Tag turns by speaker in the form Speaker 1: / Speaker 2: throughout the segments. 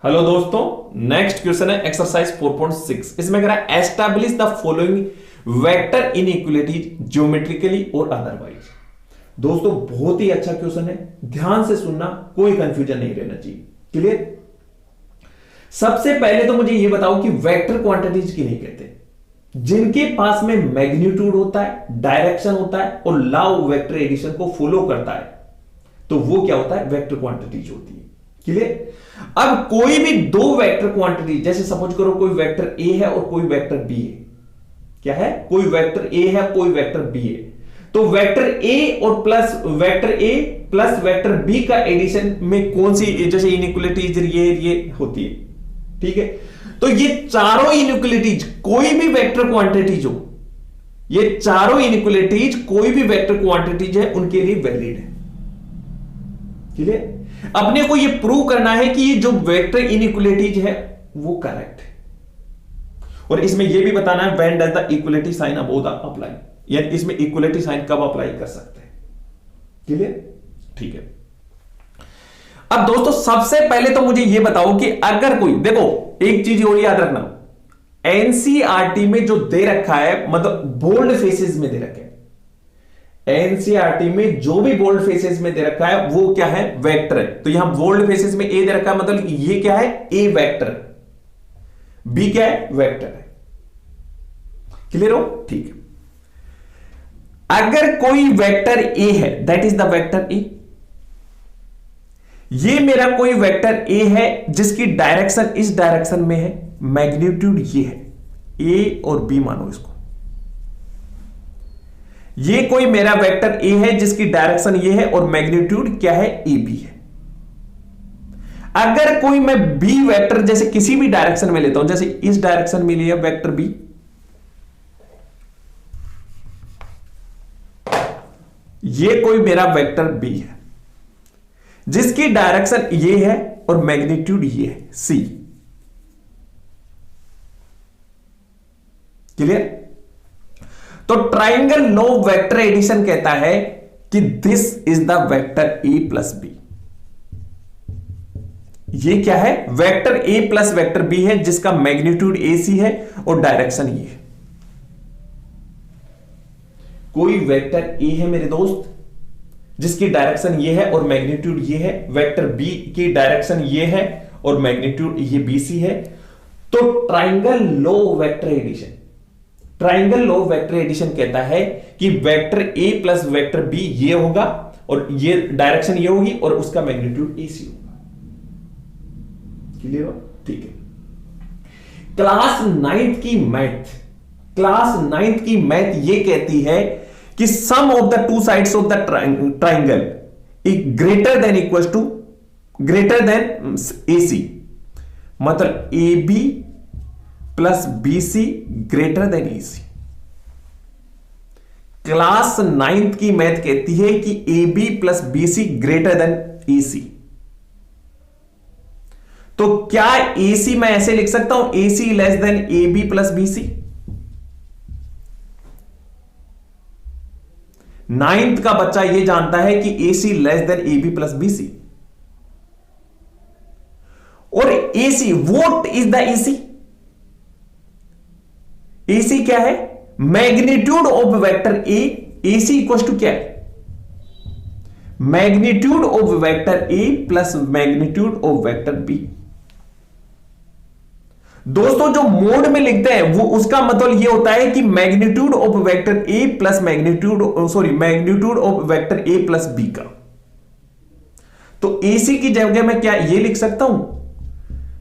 Speaker 1: Hello दोस्तों, next question है exercise 4.6। इसमें कह रहा है establish the following vector inequalities geometrically और अदरवाइज। दोस्तों बहुत ही अच्छा क्वेश्चन है, ध्यान से सुनना, कोई कंफ्यूजन नहीं रहना चाहिए। क्लियर? सबसे पहले तो मुझे यह बताओ कि वेक्टर क्वांटिटीज किन्हें कहते हैं? जिनके पास में मैग्नीट्यूड होता है, डायरेक्शन होता है और लॉ ऑफ वेक्टर एडिशन को फॉलो करता है, तो वो क्या होता है? वेक्टर क्वांटिटीज होती है। क्लियर? अब कोई भी दो वेक्टर क्वांटिटी, जैसे सपोज करो कोई वेक्टर ए है और कोई वेक्टर बी है। क्या है? कोई वेक्टर ए है, कोई वेक्टर बी है। तो वेक्टर ए और plus vector A plus vector B का एडिशन में कौन सी, जैसे इनइक्वालिटीज ये होती है। ठीक है? तो ये चारों इनइक्वालिटीज कोई भी वेक्टर क्वांटिटीज हो, ये चारों इनइक्वालिटीज कोई भी वेक्टर क्वांटिटीज है उनके लिए वैलिड है। क्लियर? अपने को यह प्रूव करना है कि ये जो वेक्टर इनइक्वालिटीज है वो करेक्ट है, और इसमें यह भी बताना है when does the equality sign above the apply, यानी इसमें इक्वलिटी साइन कब अप्लाई कर सकते हैं। क्लियर? ठीक है। अब दोस्तों सबसे पहले तो मुझे यह बताओ कि अगर कोई, देखो एक चीज और याद रखना, एनसीईआरटी में जो दे रखा है, मतलब बोल्ड फेसेस में दे रखे हैं, एनसीईआरटी में जो भी बोल्ड फेसेस में दे रखा है वो क्या है? वेक्टर है। तो यहां बोल्ड फेसेस में ए दे रखा है, मतलब ये क्या है? ए वेक्टर। बी क्या है? वेक्टर है। क्लियर हो? ठीक है। अगर कोई वेक्टर ए है, दैट इज द वेक्टर ए, ये मेरा कोई वेक्टर ए है जिसकी डायरेक्शन इस डायरेक्शन में है, मैग्नीट्यूड ये है, ए और बी मानो इसको। ये कोई मेरा वेक्टर ए है जिसकी डायरेक्शन ये है और मैग्नीट्यूड क्या है? ए बी है। अगर कोई मैं बी वेक्टर जैसे किसी भी डायरेक्शन में लेता हूं, जैसे इस डायरेक्शन में लिया वेक्टर बी, ये कोई मेरा वेक्टर बी है जिसकी डायरेक्शन ये है और मैग्नीट्यूड ये है, सी। क्लियर? तो ट्राइंगल लो वेक्टर एडिशन कहता है कि this is the vector A plus B. ये क्या है? Vector A plus vector B है जिसका मैग्नीट्यूड ए सी है और डायरेक्शन ये है। कोई वेक्टर ए है मेरे दोस्त जिसकी डायरेक्शन ये है और मैग्नीट्यूड ये है, वेक्टर बी की डायरेक्शन ये है और मैग्नीट्यूड ये बी सी है। तो triangle law vector addition, triangle law vector addition कहता है कि vector A plus vector B ये होगा और ये डायरेक्शन ये होगी और उसका मैग्नीट्यूड ए सी होगा। क्लियर हो? ठीक है। क्लास 9th की मैथ, क्लास 9th की मैथ ये कहती है कि sum of the two sides of the triangle greater than equal to greater than A C, मतलब A B plus B C greater than A C. Class 9th की math कहती है कि A B plus B C greater than A C. तो क्या A C मैं ऐसे लिख सकता हूं, A C less than A B plus B C? 9th का बच्चा यह जानता है कि A C less than A B plus B C. और A C, what is the A C? A C क्या है? Magnitude of vector A. A C equal to क्या है? Magnitude of vector A plus magnitude of vector B. दोस्तों जो mode में लिखते हैं वो उसका मतलब ये होता है कि magnitude of vector A plus magnitude of vector A plus B का। तो ए सी की जगह मैं क्या ये लिख सकता हूं?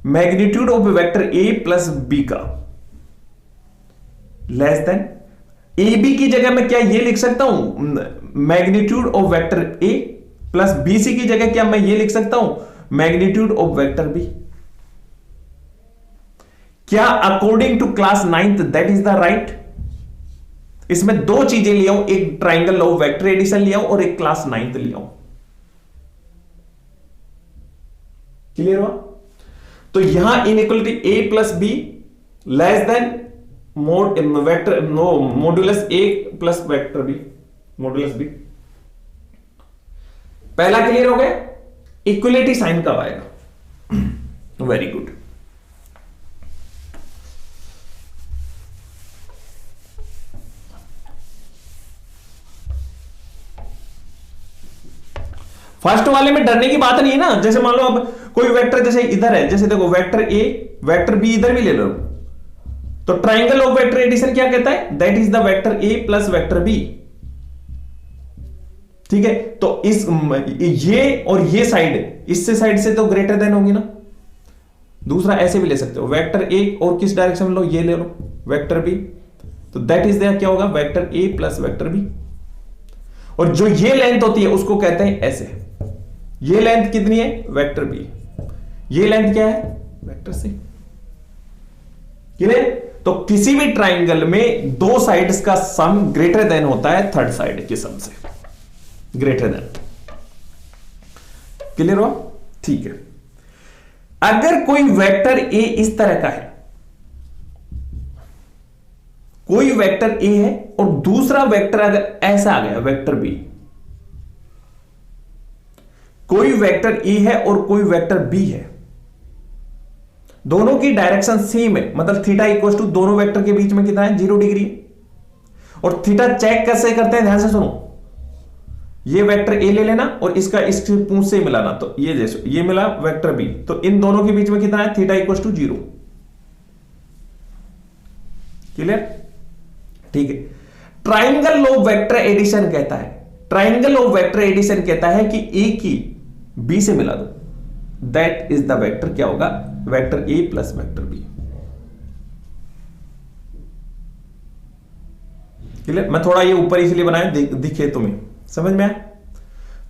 Speaker 1: Magnitude of vector A plus B का लेस देन, ए बी की जगह मैं क्या ये लिख सकता हूं? Magnitude of vector A plus B C की जगह क्या मैं ये लिख सकता हूं? Magnitude of vector B. क्या according to class 9th that is the right? इसमें दो चीजें लिया हूं, एक ट्राइंगल लो वेक्टर एडिशन लिया हूं और एक क्लास 9th लिया हूं। क्लियर हुआ? तो यहां inequality A plus B less than vector modulus A plus vector B modulus B. पहला क्लियर हो गया? इक्वलिटी साइन कब आएगा? Very good. फर्स्ट वाले में डरने की बात नहीं है ना। जैसे मान लो अब कोई वेक्टर जैसे इधर है, जैसे देखो वेक्टर ए वेक्टर बी इधर भी ले लो, तो ट्राइंगल ऑफ वेक्टर एडिशन क्या कहता है? That is the vector A plus vector B. ठीक है, तो इस ये और ये साइड, इससे साइड से तो ग्रेटर देन होगी ना। दूसरा ऐसे भी ले सकते हो, वेक्टर ए और किस डायरेक्शन में लो, ये ले लो वेक्टर बी, तो दैट इज देयर क्या होगा? Vector A plus vector B. और जो ये लेंथ होती है उसको कहते हैं ऐसे। ये लेंथ कितनी है? Vector B. ये लेंथ क्या है? Vector C. क्लियर? तो किसी भी ट्राइंगल में दो साइड्स का सम ग्रेटर देन होता है थर्ड साइड के सम से, ग्रेटर देन। क्लियर हुआ? ठीक है। अगर कोई वेक्टर ए इस तरह का है, कोई वेक्टर ए है और दूसरा वेक्टर अगर ऐसा आ गया वेक्टर बी, कोई वेक्टर ए है और कोई वेक्टर बी है, दोनों की डायरेक्शन सेम है, मतलब थीटा इक्वल टू दोनों वेक्टर के बीच में कितना है? 0 डिग्री। और थीटा चेक कैसे करते हैं? ध्यान से सुनो, ये वेक्टर ए ले लेना और इसका इसकी पूंछ से मिलाना, तो ये जैसे ये मिला वेक्टर बी, तो इन दोनों के बीच में कितना है? Theta equal to 0। क्लियर? ठीक है। ट्राइंगल ऑफ वेक्टर एडिशन कहता है, ट्राइंगल ऑफ वेक्टर एडिशन कहता है कि ए की बी से मिला दो, दैट इज द वेक्टर क्या होगा? Vector A plus vector B. Clear? मैं थोड़ा ये ऊपर इसलिए बनाया दिखे तुम्हें, समझ में आया?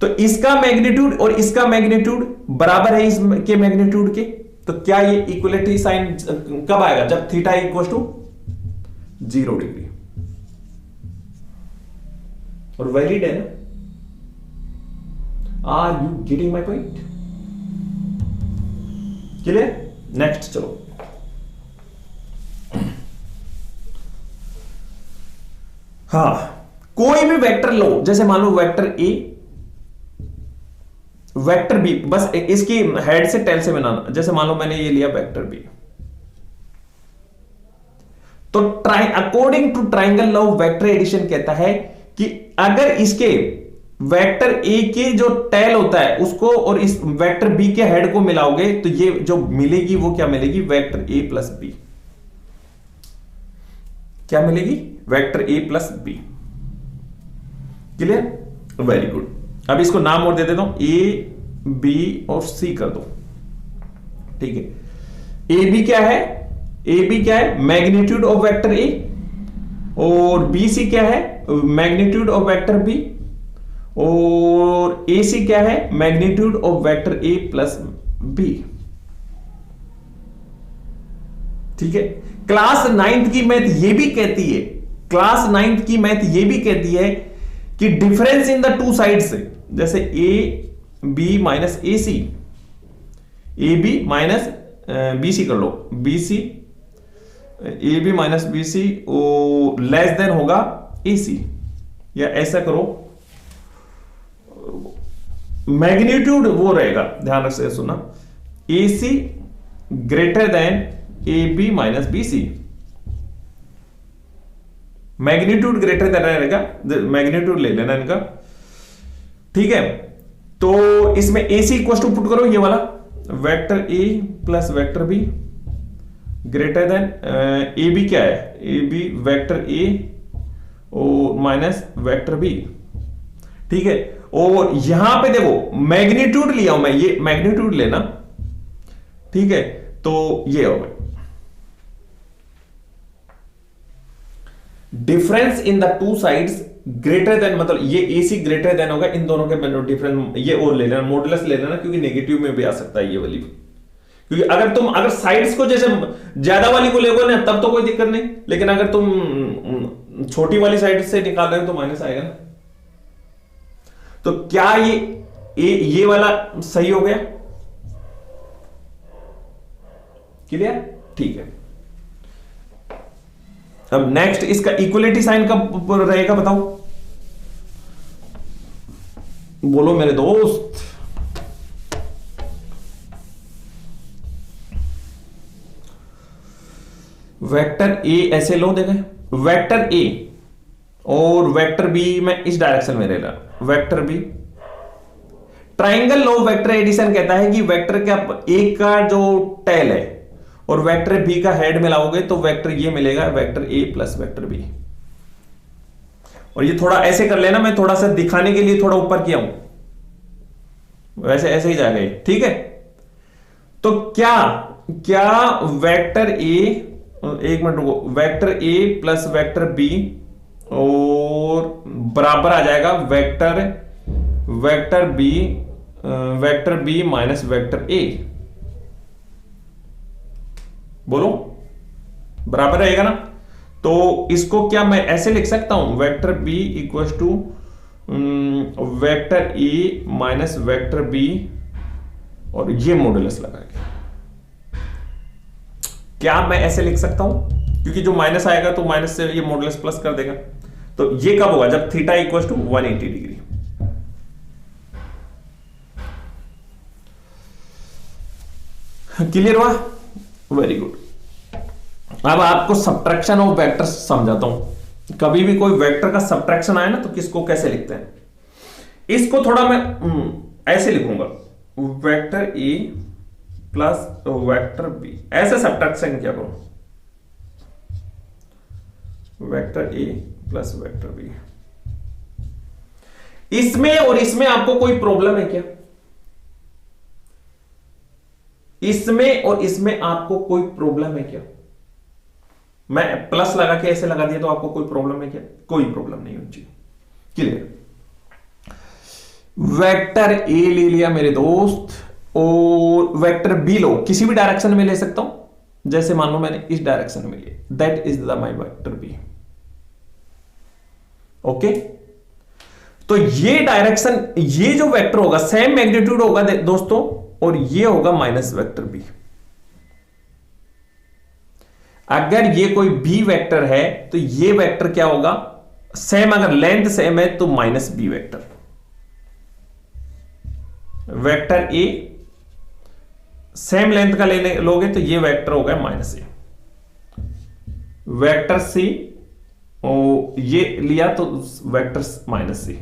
Speaker 1: तो इसका मैग्नीट्यूड और इसका मैग्नीट्यूड बराबर है इसके मैग्नीट्यूड के, तो क्या ये इक्वलिटी साइन कब आएगा? जब थीटा इक्वल टू 0 डिग्री। और वैलिड है ना? Are you getting my point? Clear? Next चलो। हाँ, कोई भी वेक्टर लो, जैसे मान लो वेक्टर ए वेक्टर बी, बस इसकी हेड से टेल से बनाना। जैसे मान लो मैंने ये लिया वेक्टर बी, तो according to triangle law vector addition कहता है कि अगर इसके वेक्टर ए के जो टेल होता है उसको और इस वेक्टर बी के हेड को मिलाओगे तो ये जो मिलेगी वो क्या मिलेगी? Vector A plus B. क्या मिलेगी? Vector A plus B. Clear? Very good. अब इसको नाम और दे देता हूं, ए बी और सी कर दो। ठीक है। ए बी क्या है? ए बी क्या है? मैग्नीट्यूड ऑफ वेक्टर ए, और बी सी क्या है? मैग्नीट्यूड ऑफ वेक्टर बी, और ए सी क्या है? Magnitude of vector A plus B. ठीक है। क्लास 9th की मैथ ये भी कहती है, क्लास 9th की मैथ ये भी कहती है कि difference in the two sides, जैसे A B minus A C, A B minus B C कर लो, B C A B minus B C less than होगा ए सी, या ऐसा करो मैग्नीट्यूड वो रहेगा, ध्यान रख से सुना, A C greater than A B minus B C, magnitude greater than रहेगा, मैग्नीट्यूड ले लेना इनका। ठीक है, तो इसमें A C equal to put करो ये वाला, vector A plus vector B greater than A B क्या है? ए बी वेक्टर ए और माइनस वेक्टर बी। ठीक है, और यहां पे देखो मैग्नीट्यूड लिया हूं मैं, ये मैग्नीट्यूड लेना। ठीक है, तो ये होगा difference in the two sides greater than, मतलब ये ए सी ग्रेटर देन होगा इन दोनों के डिफरेंस, ये और ले लेना, मॉडुलस ले लेना, क्योंकि नेगेटिव में भी आ सकता है ये वाली, क्योंकि अगर साइड्स को जैसे ज्यादा वाली को लेगो ना तब तो कोई दिक्कत नहीं, लेकिन अगर तुम छोटी वाली साइड से निकाल रहे हो तो माइनस आएगा ना। तो क्या ये वाला सही हो गया? क्लियर? ठीक है। अब नेक्स्ट इसका इक्वलिटी साइन कब रहेगा बताओ, बोलो मेरे दोस्त। वेक्टर ए ऐसे लो, देखें वेक्टर ए और वेक्टर बी मैं इस डायरेक्शन में ले रहा, vector B. Triangle law vector addition कहता है कि वेक्टर का ए का जो टेल है और वेक्टर बी का हेड मिलाओगे तो वेक्टर ये मिलेगा, vector A plus vector B. और ये थोड़ा ऐसे कर लेना, मैं थोड़ा सा दिखाने के लिए थोड़ा ऊपर किया हूं, वैसे ऐसे ही जाएगा ये, ठीक है। तो क्या क्या वेक्टर ए, एक मिनट रुको, vector A plus vector B और बराबर आ जाएगा vector B minus vector A. बोलो बराबर रहेगा ना। तो इसको क्या मैं ऐसे लिख सकता हूं, vector B equal to vector A minus vector B और ये मॉडुलस लगा के, क्या मैं ऐसे लिख सकता हूं? क्योंकि जो माइनस आएगा तो माइनस से ये मॉडुलस प्लस कर देगा। तो ये कब होगा? जब theta equal to 180 degree. Clear हुआ? Very good. अब आपको सब्ट्रैक्शन ऑफ वेक्टर्स समझाता हूं। कभी भी कोई वेक्टर का सब्ट्रैक्शन आए ना तो किसको कैसे लिखते हैं, इसको थोड़ा मैं ऐसे लिखूंगा, vector A plus vector B, ऐसे सब्ट्रैक्शन क्या करूं, vector A plus vector B. इसमें और इसमें आपको कोई प्रॉब्लम है क्या? इसमें और इसमें आपको कोई प्रॉब्लम है क्या? मैं प्लस लगा के ऐसे लगा दिया तो आपको कोई प्रॉब्लम है क्या? कोई प्रॉब्लम नहीं होनी चाहिए। क्लियर? वेक्टर ए ले लिया मेरे दोस्त और वेक्टर बी लो, किसी भी डायरेक्शन में ले सकता हूं, जैसे मान लो मैंने इस डायरेक्शन में लिया, that is the my vector B. Okay, तो ये डायरेक्शन, ये जो वेक्टर होगा सेम मैग्नीट्यूड होगा दोस्तों, और ये होगा माइनस वेक्टर बी। अगर ये कोई बी वेक्टर है तो ये वेक्टर क्या होगा? सेम, अगर लेंथ सेम है तो minus B vector. Vector A same length का ले लोगे तो ये वेक्टर होगा माइनस ए। वेक्टर सी ये लिया तो वेक्टर माइनस सी,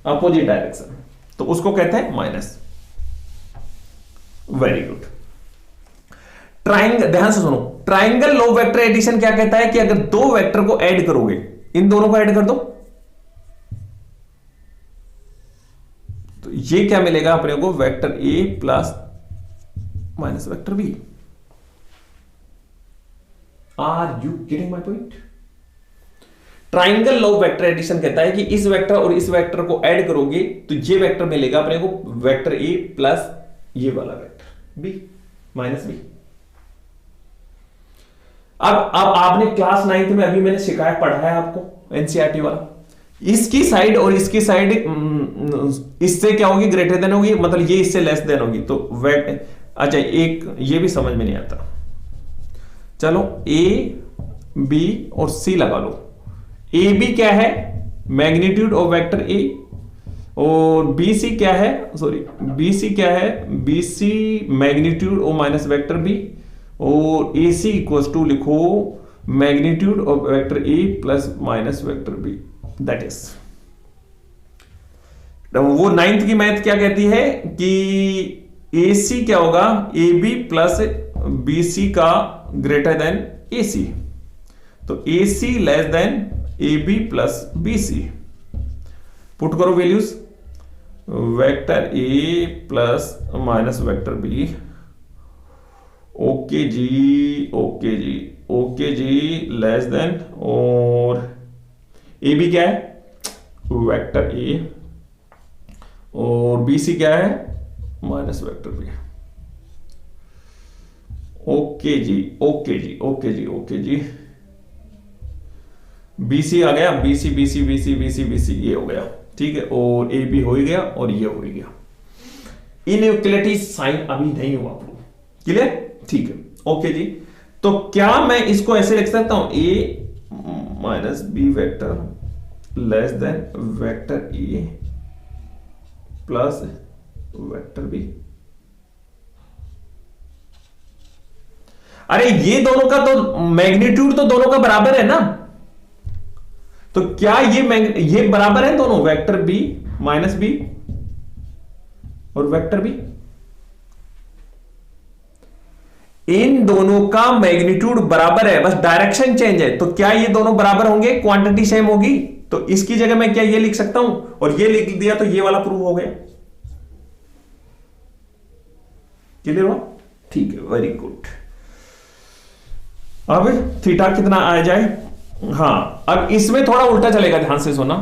Speaker 1: अपोजिट डायरेक्शन, तो उसको कहते हैं माइनस। Very good. ट्राइंगल, ध्यान से सुनो, ट्राइंगल लॉ वेक्टर एडिशन क्या कहता है कि अगर दो वेक्टर को ऐड करोगे, इन दोनों को ऐड कर दो तो ये क्या मिलेगा अपने को? Vector A plus minus vector B. Are you getting my point? Triangle law vector addition कहता है कि इस वेक्टर और इस वेक्टर को ऐड करोगे तो ये वेक्टर मिलेगा अपने को, वेक्टर ए प्लस ये वाला वेक्टर बी माइनस बी। अब आपने क्लास 9th में अभी मैंने शिकायत पढ़ा है आपको, एनसीईआरटी वाला, इसकी साइड और इसकी साइड इससे क्या होगी? ग्रेटर देन होगी, मतलब ये इससे लेस देन होगी। तो अच्छा, एक ये भी समझ में नहीं आता, चलो ए बी और सी लगा लो। ए बी क्या है? मैग्नीट्यूड ऑफ वेक्टर ए, और बी सी क्या है? सॉरी, बी सी क्या है? B C magnitude of minus vector B, और ए सी इक्वल्स टू लिखो magnitude of vector A plus minus vector B, that is. वो 9th की math क्या कहती है कि ए सी क्या होगा? A B plus B C का ग्रेटर देन ए सी, तो A C less than A B plus B C. Put करो values, vector A plus minus vector B. Okay जी, ओके जी, ओके जी, less than, और A B क्या है? Vector A, और बी सी क्या है? Minus vector B. ओके जी, ओके जी, ओके जी, ओके जी, बी सी आ गया, B C B C B C B C B C, ये हो गया, ठीक है, और ए बी हो ही गया और ये हो ही गया। इनइक्वालिटी साइन अभी नहीं हुआ प्रूव, क्लियर? ठीक है, ओके जी। तो क्या मैं इसको ऐसे लिख सकता हूं? A minus B vector less than vector A plus vector B. अरे ये दोनों का तो मैग्नीट्यूड तो दोनों का बराबर है ना, तो क्या ये बराबर है दोनों, वेक्टर बी माइनस बी और वेक्टर बी, इन दोनों का मैग्नीट्यूड बराबर है, बस डायरेक्शन चेंज है। तो क्या ये दोनों बराबर होंगे, क्वांटिटी सेम होगी, तो इसकी जगह मैं क्या ये लिख सकता हूं, और ये लिख दिया तो ये वाला प्रूव हो गया। क्लियर हुआ? ठीक है, वेरी गुड। अब थीटा कितना आ जाए, हाँ अब इसमें थोड़ा उल्टा चलेगा, ध्यान से सुना।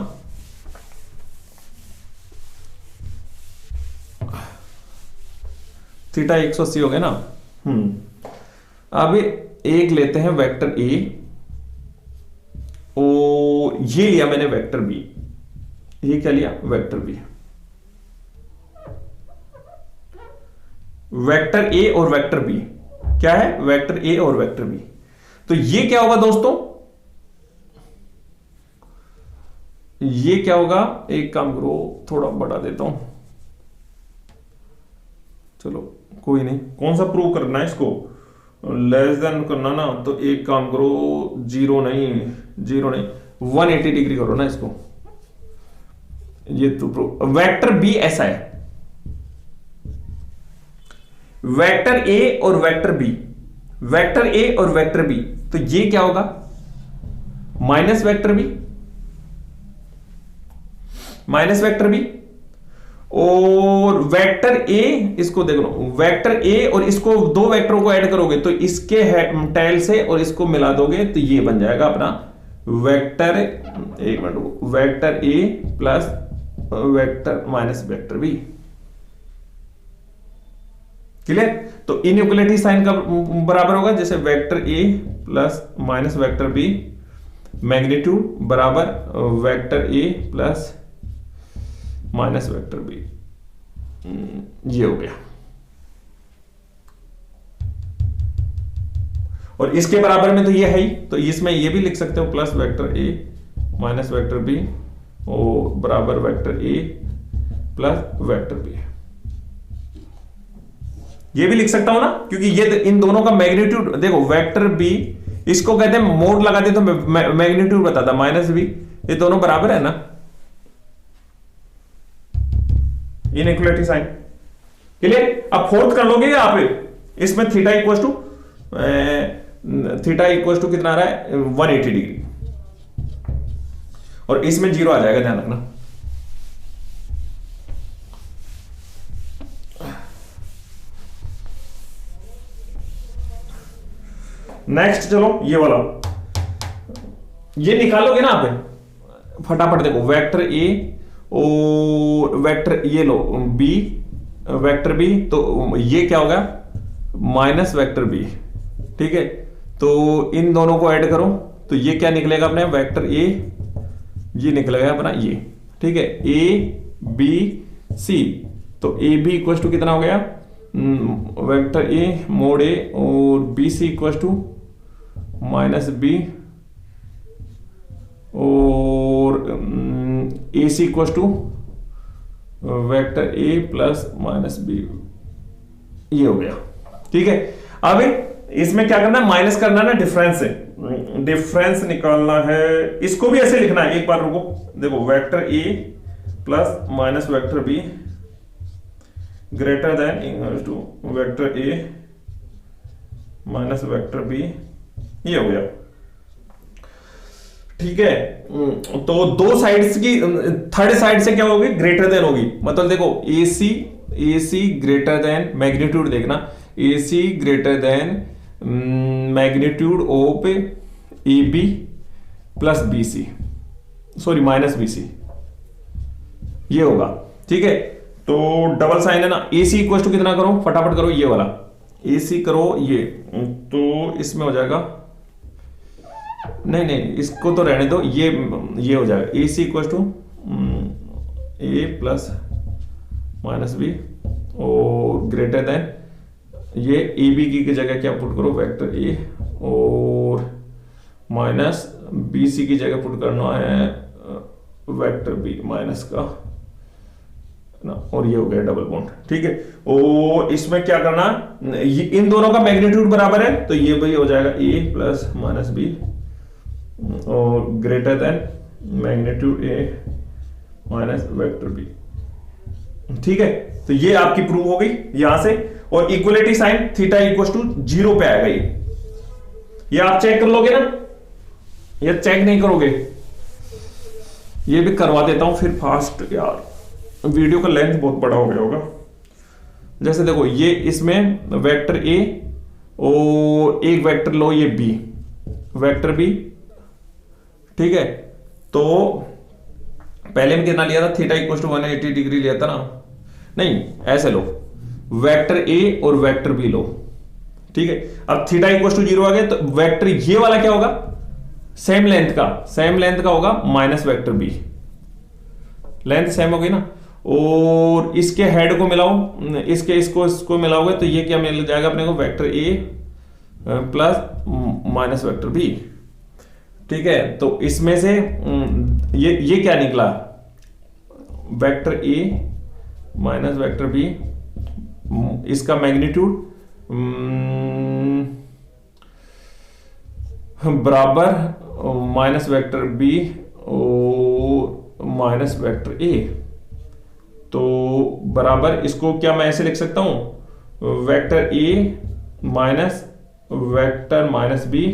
Speaker 1: थीटा 180 हो गया ना। अब एक लेते हैं वेक्टर ए, और ये लिया मैंने वेक्टर बी, ये क्या लिया, वेक्टर बी, वेक्टर ए और वेक्टर बी क्या है, वेक्टर ए और वेक्टर बी। तो ये क्या होगा दोस्तों, ये क्या होगा, एक काम करो थोड़ा बढ़ा देता हूं, चलो कोई नहीं, कौन सा प्रूव करना है इसको, लेस देन करना ना, तो एक काम करो, जीरो नहीं 180 डिग्री करो ना इसको, ये तो प्रूव। वेक्टर बी ऐसा है, वेक्टर ए और वेक्टर बी, वेक्टर ए और वेक्टर बी, तो ये क्या होगा, minus vector B, minus vector B, और वेक्टर ए, इसको देख लो, वेक्टर ए और इसको दो वेक्टरों को ऐड करोगे तो इसके टेल से और इसको मिला दोगे तो ये बन जाएगा अपना वेक्टर, एक minute, vector A plus vector minus vector B. Clear? तो इनइक्वालिटी साइन का बराबर होगा, जैसे vector A plus minus vector B magnitude बराबर vector A plus minus vector B, ये हो गया। और इसके बराबर में तो ये है ही, तो इसमें ये भी लिख सकते हो plus vector A minus vector B और बराबर vector A plus vector B, ये भी लिख सकता हूं ना, क्योंकि ये इन दोनों का मैग्नीट्यूड देखो, वेक्टर बी इसको कहते हैं मोड लगा दे तो मैग्नीट्यूड बताता माइनस बी, ये दोनों बराबर है ना, इनइक्वालिटी साइन। क्लियर? अब फोर्थ कर लोगे आप, इसमें थीटा इक्वल टू कितना आ रहा है, 180 डिग्री, और इसमें जीरो आ जाएगा, ध्यान रखना। नेक्स्ट चलो ये वाला, ये निकालोगे ना आप फटाफट, देखो वेक्टर ए और वेक्टर ये लो बी, वेक्टर बी, तो ये क्या होगा, माइनस वेक्टर बी, ठीक है, तो इन दोनों को ऐड करो तो ये क्या निकलेगा अपने, वेक्टर ए, ये निकलेगा अपना ये, ठीक है, ए बी सी, तो ए बी इक्वल टू कितना हो गया, वेक्टर ए मोड ए और B C equal to minus B और A C equal to vector A plus minus B, ये हो गया। ठीक है, अब इसमें क्या करना है, माइनस करना है ना, डिफरेंस से डिफरेंस निकालना है। इसको भी ऐसे लिखना है, एक बार रुको, देखो vector A plus minus vector B greater than equal to vector A minus vector B, ये हो गया। ठीक है, तो दो साइड्स की थर्ड साइड से क्या होगी, ग्रेटर देन होगी, मतलब देखो A C greater than, magnitude देखना, A C greater than magnitude of A B plus B C, sorry minus B C, ये होगा। ठीक है, तो डबल साइन है ना, ए सी इक्वल टू कितना करो, फटाफट करो ये वाला, ए सी करो ये, तो इसमें हो जाएगा, नहीं इसको तो रहने दो, ये हो जाएगा A C equal to A plus minus B और ग्रेटर देन ये ए बी की जगह क्या पुट करो, वेक्टर ए, और माइनस बी सी की जगह पुट करना है वेक्टर बी माइनस का ना, और ये हो गया डबल बॉन्ड, ठीक है। और इसमें क्या करना, इन दोनों का मैग्नीट्यूड बराबर है, तो ये भाई हो जाएगा ए प्लस माइनस बी और greater than magnitude A minus vector B, ठीक है। तो ये आपकी प्रूव हो गई यहां से। और equality sign theta equal to 0 पे आएगा ये आप चेक कर लोगे ना, ये चेक नहीं करोगे, ये भी करवा देता हूं फिर फास्ट, यार वीडियो का लेंथ बहुत बड़ा हो गया होगा। जैसे देखो ये इसमें वेक्टर ए और एक वेक्टर लो ये बी, वेक्टर बी, ठीक है। तो पहले में कितना लिया था, थीटा इक्वल टू 180 डिग्री लिया था ना, नहीं ऐसे लो, वेक्टर ए और वेक्टर बी लो, ठीक है। अब थीटा इक्वल टू 0 आ गया, तो वेक्टर ये वाला क्या होगा, सेम लेंथ का होगा minus vector B, length same हो गई ना। और इसके हेड को मिलाओ, इसको मिलाओगे तो ये क्या मिल जाएगा अपने को, vector A plus minus vector B, ठीक है। तो इसमें से ये क्या निकला, vector A minus vector B, इसका मैग्नीट्यूड बराबर माइनस वेक्टर बी और माइनस वेक्टर ए, तो बराबर इसको क्या मैं ऐसे लिख सकता हूं, vector A minus vector minus B,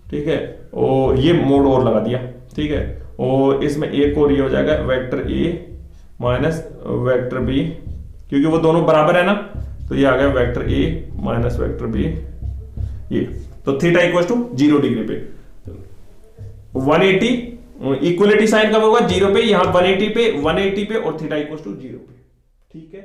Speaker 1: ठीक है। और ये मोड और लगा दिया, ठीक है। और इसमें एक और ये हो जाएगा vector A minus vector B, क्योंकि वो दोनों बराबर है ना, तो ये आ गया vector A minus vector B, ये। तो थीटा इक्वल टू 0 डिग्री पे 180, इक्वलिटी साइन कब होगा, 0 पे, यहां 180 पे और थीटा इक्वल टू 0 पे, ठीक है।